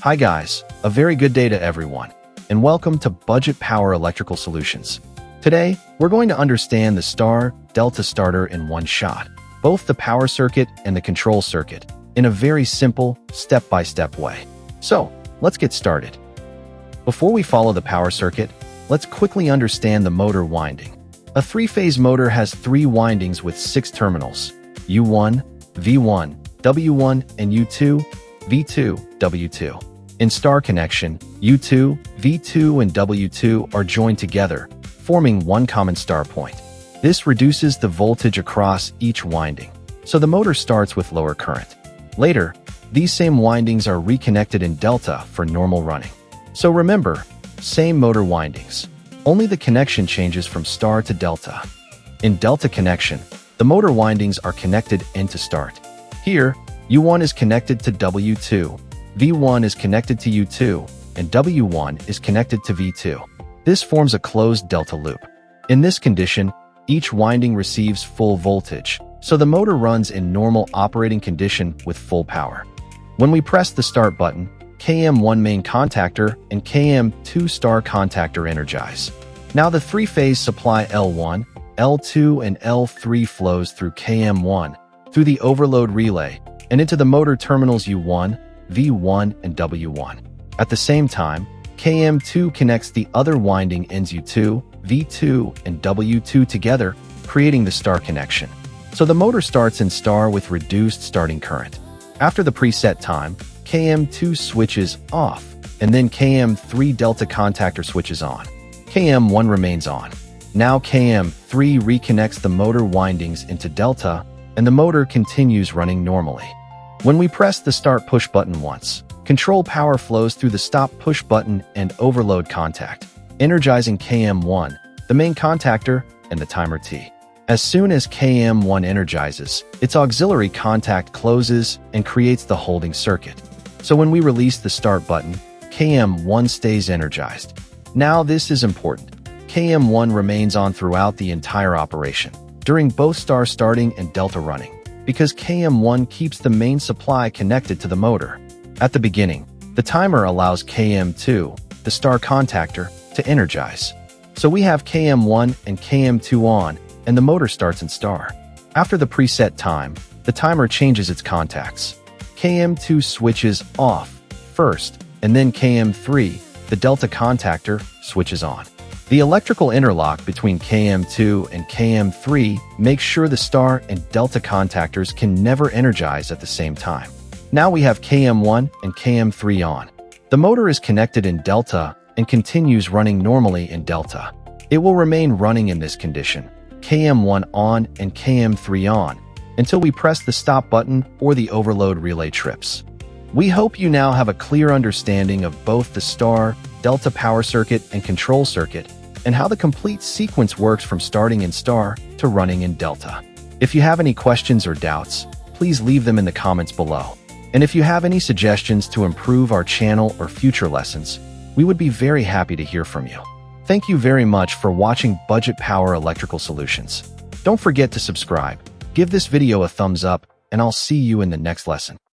Hi guys, a very good day to everyone, and welcome to Budget Power Electrical Solutions. Today, we're going to understand the star-delta starter in one shot, both the power circuit and the control circuit, in a very simple, step-by-step way. So, let's get started. Before we follow the power circuit, let's quickly understand the motor winding. A three-phase motor has 3 windings with 6 terminals: U1, V1, W1, and U2, V2, W2. In star connection, U2, V2, and W2 are joined together, forming one common star point. This reduces the voltage across each winding, so the motor starts with lower current. Later, these same windings are reconnected in delta for normal running. So remember, same motor windings, only the connection changes from star to delta. In delta connection, the motor windings are connected end to start. Here, U1 is connected to W2, V1 is connected to U2, and W1 is connected to V2. This forms a closed delta loop. In this condition, each winding receives full voltage, so the motor runs in normal operating condition with full power. When we press the start button, KM1 main contactor and KM2 star contactor energize. Now the three-phase supply L1, L2, and L3 flows through KM1, through the overload relay, and into the motor terminals U1, V1, and W1. At the same time, KM2 connects the other winding ends U2, V2, and W2 together, creating the star connection. So the motor starts in star with reduced starting current. After the preset time, KM2 switches off, and then KM3 delta contactor switches on. KM1 remains on. Now KM3 reconnects the motor windings into delta, and the motor continues running normally. When we press the start push button once, control power flows through the stop push button and overload contact, energizing KM1, the main contactor, and the timer T. As soon as KM1 energizes, its auxiliary contact closes and creates the holding circuit. So when we release the start button, KM1 stays energized. Now this is important. KM1 remains on throughout the entire operation, during both star starting and delta running, because KM1 keeps the main supply connected to the motor. At the beginning, the timer allows KM2, the star contactor, to energize. So we have KM1 and KM2 on, and the motor starts in star. After the preset time, the timer changes its contacts. KM2 switches off first, and then KM3, the delta contactor, switches on. The electrical interlock between KM2 and KM3 makes sure the star and delta contactors can never energize at the same time. Now we have KM1 and KM3 on. The motor is connected in delta and continues running normally in delta. It will remain running in this condition, KM1 on and KM3 on, until we press the stop button or the overload relay trips. We hope you now have a clear understanding of both the star-delta power circuit and control circuit, and how the complete sequence works from starting in star to running in delta. If you have any questions or doubts, please leave them in the comments below. And if you have any suggestions to improve our channel or future lessons, we would be very happy to hear from you. Thank you very much for watching Budget Power Electrical Solutions. Don't forget to subscribe, give this video a thumbs up, and I'll see you in the next lesson.